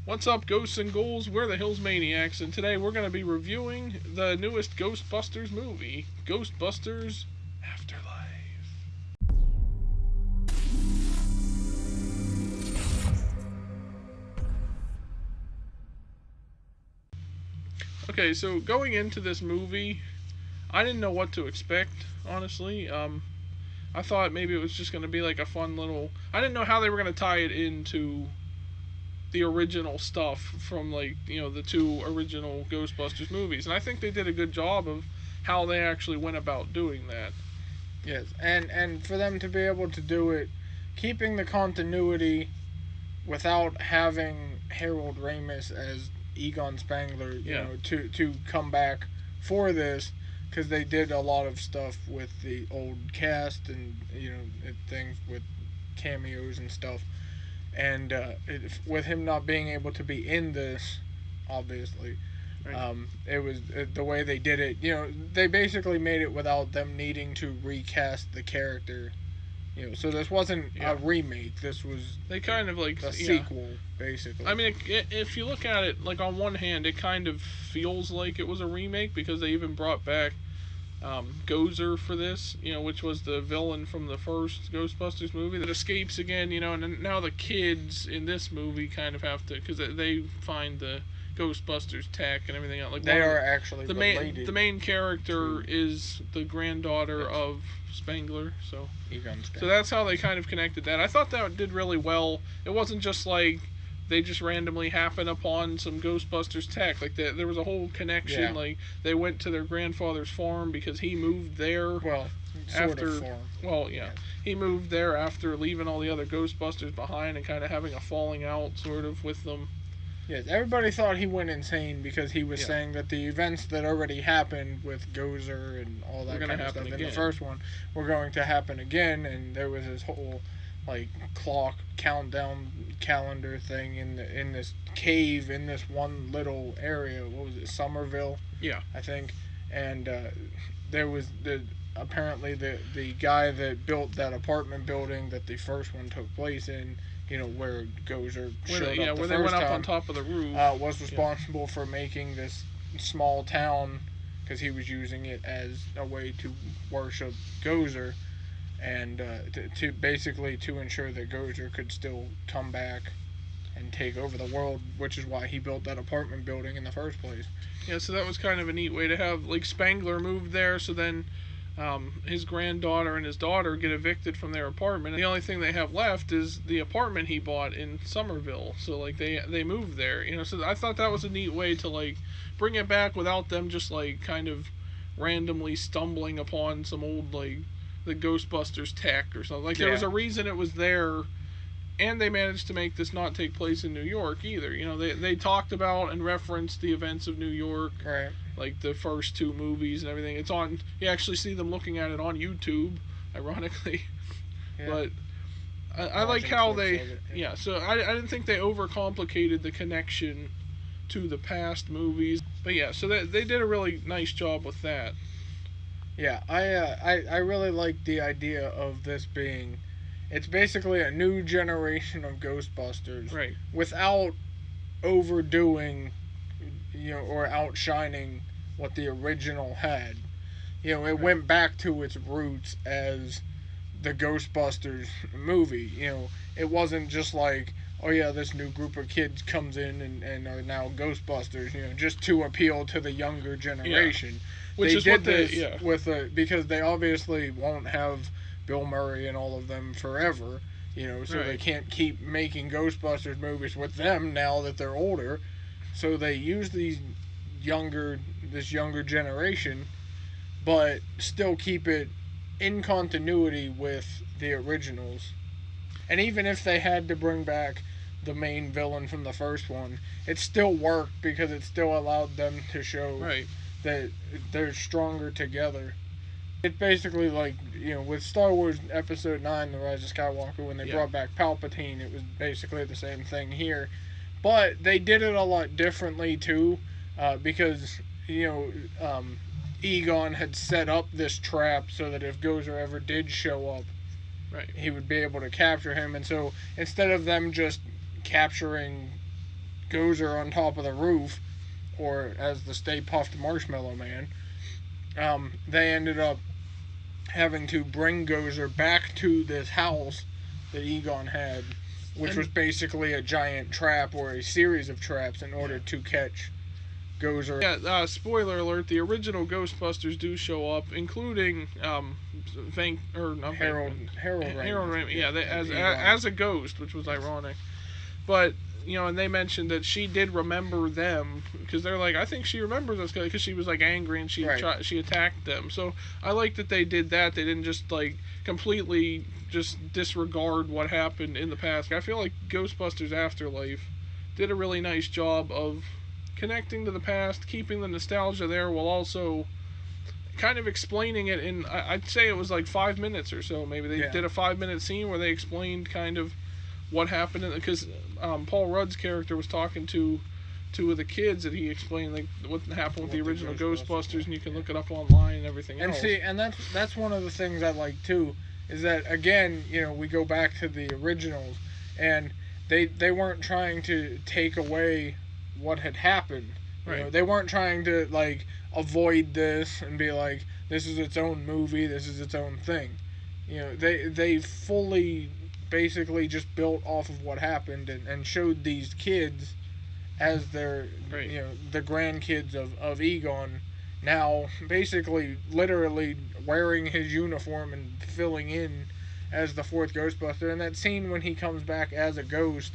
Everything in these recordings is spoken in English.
What's up, ghosts and ghouls? We're the Hills Maniacs, and today we're going to be reviewing the newest Ghostbusters movie, Ghostbusters Afterlife. Okay, so going into this movie, I didn't know what to expect, honestly. I thought maybe it was just going to be like a fun little... I didn't know how they were going to tie it into the original stuff from, like, you know, the two original Ghostbusters movies. And I think they did a good job of how they actually went about doing that. Yes, and for them to be able to do it, keeping the continuity without having Harold Ramis as Egon Spangler, you know, to come back for this, because they did a lot of stuff with the old cast and, you know, things with cameos and stuff. And with him not being able to be in this, obviously, right. It was the way they did it. You know, they basically made it without them needing to recast the character. You know, so this wasn't a remake. This was they kind of like a sequel, basically. I mean, if you look at it, like, on one hand, it kind of feels like it was a remake because they even brought back Gozer for this, you know, which was the villain from the first Ghostbusters movie that escapes again, you know, and now the kids in this movie kind of have to, because they find the Ghostbusters tech and everything else. Like, they are actually related. The main character is the granddaughter of Spangler, so that's how they kind of connected that. I thought that did really well. It wasn't just like they just randomly happened upon some Ghostbusters tech. Like, there was a whole connection. Yeah. Like, they went to their grandfather's farm because he moved there. Well, sort of farm. Well, yeah. He moved there after leaving all the other Ghostbusters behind and kind of having a falling out, sort of, with them. Yes, everybody thought he went insane because he was saying that the events that already happened with Gozer and all that kind of stuff in the first one were going to happen again, and there was this whole, like, clock countdown calendar thing in this cave in this one little area. What was it, Somerville? Yeah, I think. And there was apparently the guy that built that apartment building that the first one took place in, you know, where Gozer showed up the where they went up on top of the roof, was responsible for making this small town, because he was using it as a way to worship Gozer. And to basically to ensure that Gozer could still come back and take over the world, which is why he built that apartment building in the first place. Yeah, so that was kind of a neat way to have, like, Spangler moved there, so then his granddaughter and his daughter get evicted from their apartment. And the only thing they have left is the apartment he bought in Somerville. So, like, they moved there, you know. So I thought that was a neat way to, like, bring it back without them just, like, kind of randomly stumbling upon some old, like, the Ghostbusters tech or something. Like, there was a reason it was there, and they managed to make this not take place in New York either. You know, they talked about and referenced the events of New York, right? Like the first two movies and everything. It's on. You actually see them looking at it on YouTube, ironically. Yeah. But I like how they. Yeah, so I didn't think they overcomplicated the connection to the past movies. But yeah, so they did a really nice job with that. Yeah, I really like the idea of this being, it's basically a new generation of Ghostbusters, right? Without overdoing, you know, or outshining what the original had. You know, it went back to its roots as the Ghostbusters movie. You know, it wasn't just like, oh yeah, this new group of kids comes in and are now Ghostbusters, you know, just to appeal to the younger generation. Yeah. Which is what with because they obviously won't have Bill Murray and all of them forever, you know, so they can't keep making Ghostbusters movies with them now that they're older. So they use this younger generation, but still keep it in continuity with the originals. And even if they had to bring back the main villain from the first one, it still worked because it still allowed them to show that they're stronger together. It's basically like, you know, with Star Wars Episode 9, The Rise of Skywalker, when they brought back Palpatine, it was basically the same thing here. But they did it a lot differently, too, because, you know, Egon had set up this trap so that if Gozer ever did show up, he would be able to capture him. And so instead of them just capturing Gozer on top of the roof, or as the Stay Puft Marshmallow Man, they ended up having to bring Gozer back to this house that Egon had, which was basically a giant trap or a series of traps in order to catch Gozer. Yeah, spoiler alert, the original Ghostbusters do show up, including Harold Ramis. Yeah, as a ghost, which was ironic. But, and they mentioned that she did remember them, because they're like, I think she remembers us, because she was, like, angry and she attacked them. So I like that they did that. They didn't just, like, completely just disregard what happened in the past. I feel like Ghostbusters Afterlife did a really nice job of connecting to the past, keeping the nostalgia there, while also kind of explaining it in, I'd say it was like 5 minutes or so. Maybe they did a 5-minute scene where they explained kind of what happened, because Paul Rudd's character was talking to two of the kids, and he explained like what happened with the original Ghostbusters, and you can look it up online and everything else. And that's one of the things I like too, is that again, we go back to the originals, and they weren't trying to take away what had happened. Right. They weren't trying to like avoid this and be like, this is its own movie, this is its own thing. They fully basically just built off of what happened and showed these kids as their the grandkids of Egon, now basically literally wearing his uniform and filling in as the fourth Ghostbuster. And that scene when he comes back as a ghost,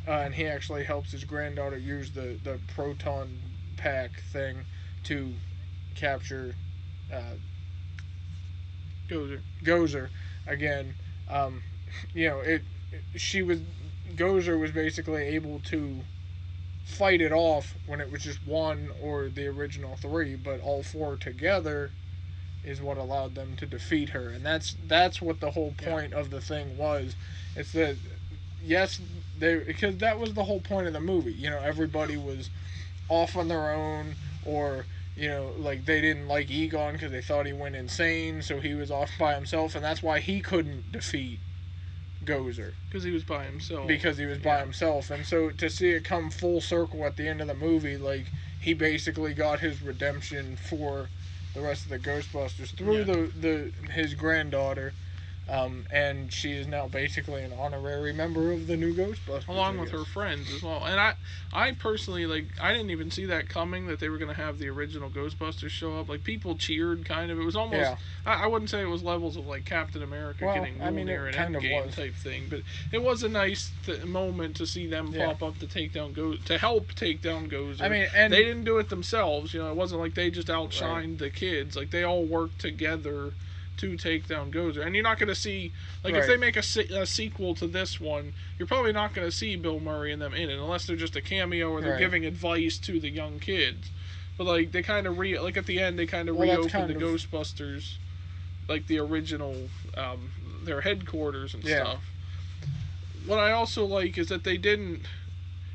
and he actually helps his granddaughter use the proton pack thing to capture Gozer again. Gozer was basically able to fight it off when it was just one or the original three, but all four together is what allowed them to defeat her. And that's what the whole point of the thing was. It's that, yes, because that was the whole point of the movie. Everybody was off on their own, or like they didn't like Egon because they thought he went insane, so he was off by himself, and that's why he couldn't defeat Gozer. Because he was by himself. Because he was by himself. And so to see it come full circle at the end of the movie, like, he basically got his redemption for the rest of the Ghostbusters through his granddaughter. And she is now basically an honorary member of the new Ghostbusters. Along with her friends as well. And I personally, I didn't even see that coming, that they were going to have the original Ghostbusters show up. Like, people cheered, kind of. It was almost, I wouldn't say it was levels of, like, Captain America getting Mjolnir and Endgame type thing. But it was a nice moment to see them pop up to help take down Gozer. And they didn't do it themselves. It wasn't like they just outshined the kids. Like, they all worked together to take down Gozer. And you're not going to see, if they make a sequel to this one, you're probably not going to see Bill Murray and them in it, unless they're just a cameo or they're giving advice to the young kids. But, they kind of at the end, they kind of reopened the Ghostbusters, the original, their headquarters and stuff. What I also like is that they didn't,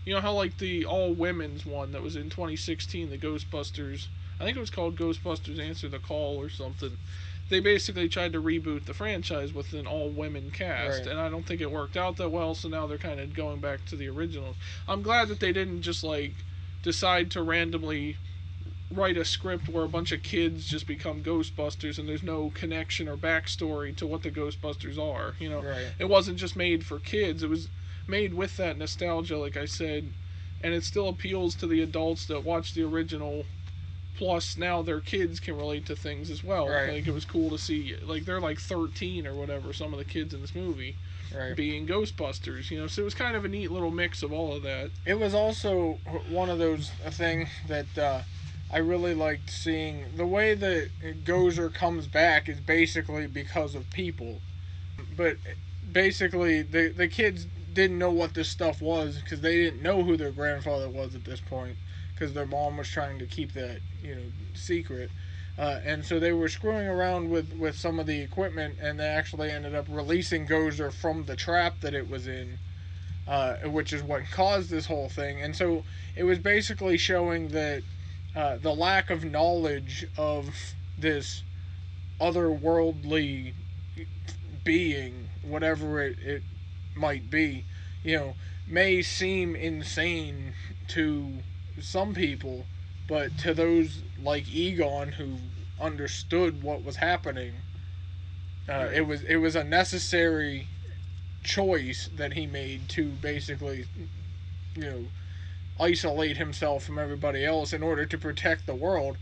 how, the all-women's one that was in 2016, the Ghostbusters, I think it was called Ghostbusters Answer the Call or something. They basically tried to reboot the franchise with an all-women cast, and I don't think it worked out that well, so now they're kind of going back to the originals. I'm glad that they didn't just, decide to randomly write a script where a bunch of kids just become Ghostbusters and there's no connection or backstory to what the Ghostbusters are, It wasn't just made for kids, it was made with that nostalgia, like I said, and it still appeals to the adults that watch the original. Plus, now their kids can relate to things as well. It was cool to see, they're 13 or whatever, some of the kids in this movie, being Ghostbusters, so it was kind of a neat little mix of all of that. It was also one of those things that I really liked seeing. The way that Gozer comes back is basically because of people. But basically, the kids didn't know what this stuff was, because they didn't know who their grandfather was at this point, because their mom was trying to keep that, secret. And so they were screwing around with some of the equipment, and they actually ended up releasing Gozer from the trap that it was in, which is what caused this whole thing. And so it was basically showing that the lack of knowledge of this otherworldly being, whatever it might be, may seem insane to some people, but to those like Egon who understood what was happening, Right. it was a necessary choice that he made to basically, you know, isolate himself from everybody else in order to protect the world.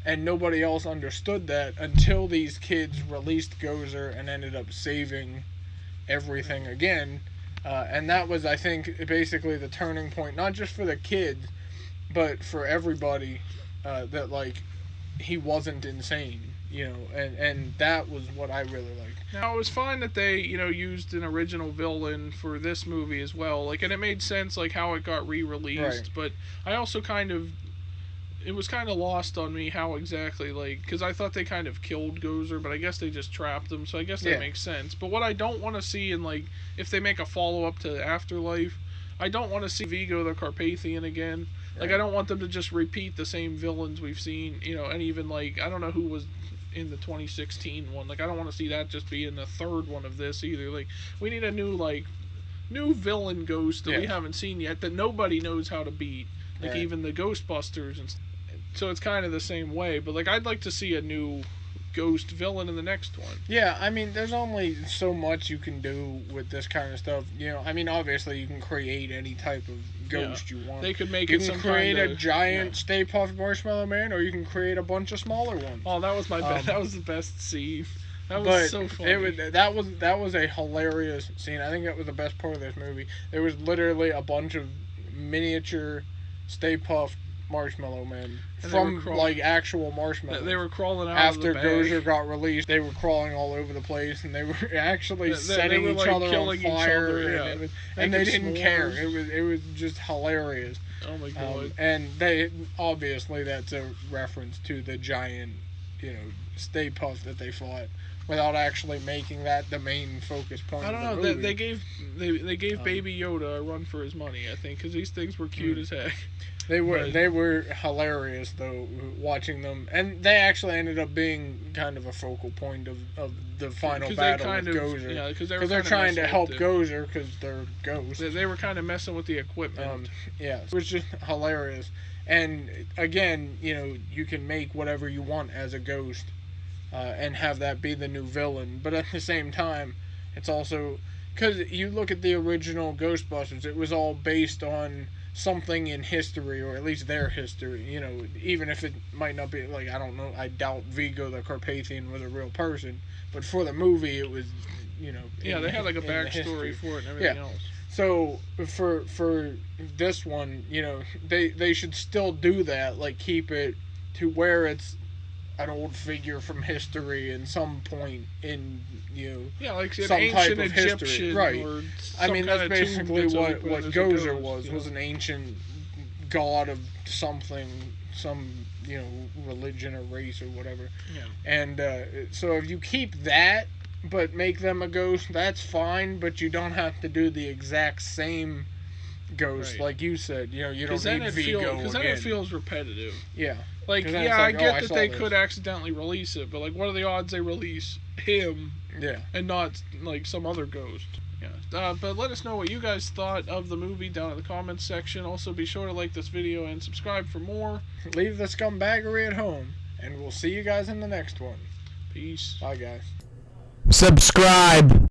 And nobody else understood that until these kids released Gozer and ended up saving everything again. And that was, I think, basically the turning point, not just for the kids, but for everybody, that, like, he wasn't insane, you know, and that was what I really liked. Now, it was fine that they, used an original villain for this movie as well. Like, and it made sense, like, how it got re-released. Right. But I also it was kind of lost on me how exactly, like, because I thought they kind of killed Gozer, but I guess they just trapped him, so I guess that Yeah. makes sense. But what I don't want to see in, like, if they make a follow-up to Afterlife, I don't want to see Vigo the Carpathian again. Like, Right. I don't want them to just repeat the same villains we've seen, and even, like, I don't know who was in the 2016 one. Like, I don't want to see that just be in the third one of this either. Like, we need a new villain ghost that we Yeah. haven't seen yet that nobody knows how to beat. Like, Right. even the Ghostbusters. And so it's kind of the same way. But, like, I'd like to see a new ghost villain in the next one. Yeah, I mean, there's only so much you can do with this kind of stuff. You know, I mean, obviously you can create any type of ghost you want. They could make You it can some create kind a of giant Stay Puft Marshmallow Man, or you can create a bunch of smaller ones. Oh, that was my best. That was the best scene. That was But so funny. that was a hilarious scene. I think that was the best part of this movie. There was literally a bunch of miniature Stay Puft Marshmallow Men And from like actual marshmallows. They were crawling out After of the bag. Gozer got released, they were crawling all over the place, and they were actually setting were, each like, other on killing each fire, other, yeah. and they Making didn't care. s'mores. It was just hilarious. Oh my god. And they obviously that's a reference to the giant, Stay Puft that they fought, without actually making that the main focus point. I don't of know. the movie. They gave Baby Yoda a run for his money. I think because these things were cute as heck. They were hilarious though, watching them, and they actually ended up being kind of a focal point of the final battle with Gozer. Yeah, because they're trying to help Gozer because they're ghosts. They were kind of messing with the equipment. Yeah, it was just hilarious. And again, you can make whatever you want as a ghost, and have that be the new villain. But at the same time, it's also because you look at the original Ghostbusters, it was all based on something in history, or at least their history, even if it might not be, like, I don't know, I doubt Vigo the Carpathian was a real person, but for the movie it was, yeah, they had like a backstory for it and everything else. So for this one, they should still do that, like keep it to where it's an old figure from history in some point in yeah, like an some ancient type of Egyptian, history, right? Or I mean, that's basically what Gozer was. Was an ancient god of something, some religion or race or whatever. Yeah. And so if you keep that, but make them a ghost, that's fine. But you don't have to do the exact same ghost, Right. like you said. You don't need Vigo again. Because then it feels repetitive. Yeah. Like, then yeah, it's like, I get that they this. could accidentally release it, but, like, what are the odds they release him Yeah. and not, like, some other ghost? Yeah. But let us know what you guys thought of the movie down in the comments section. Also, be sure to like this video and subscribe for more. Leave the scumbaggery at home, and we'll see you guys in the next one. Peace. Bye, guys. Subscribe.